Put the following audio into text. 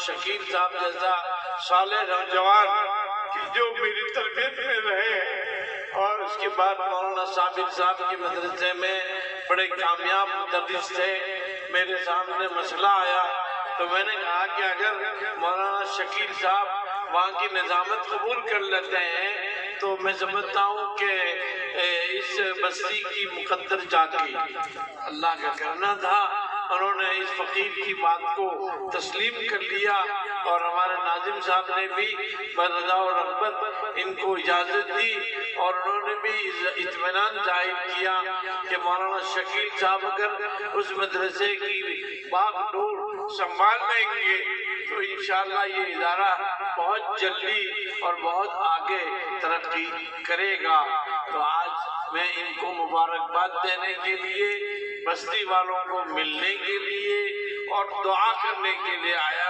شکیل صاحب جیسا صالح نوجوان کہ جو میری تربیت میں رہے، اور اس کے بعد مولانا صابر صاحب کے مدرسے میں بڑے کامیاب مدرس تھے۔ میرے سامنے مسئلہ آیا تو میں نے کہا کہ اگر مولانا شکیل صاحب وہاں کی نظامت قبول کر لیتے ہیں تو میں سمجھتا ہوں کہ اس بستی کی مقدر جاتی اللہ کا کرنا تھا۔ انہوں نے اس فقیر کی بات کو تسلیم کر لیا، اور ہمارے ناظم صاحب نے بھی برضا و رغبت ان کو اجازت دی، اور انہوں نے بھی اطمینان ظاہر کیا کہ مولانا شکیل صاحب اگر اس مدرسے کی باغ ڈور سنبھال لیں گے تو انشاءاللہ یہ ادارہ بہت جلدی اور بہت آگے ترقی کرے گا۔ تو آج میں ان کو مبارکباد دینے کے لیے، بستی والوں کو ملنے کے لیے اور دعا کرنے کے لیے آیا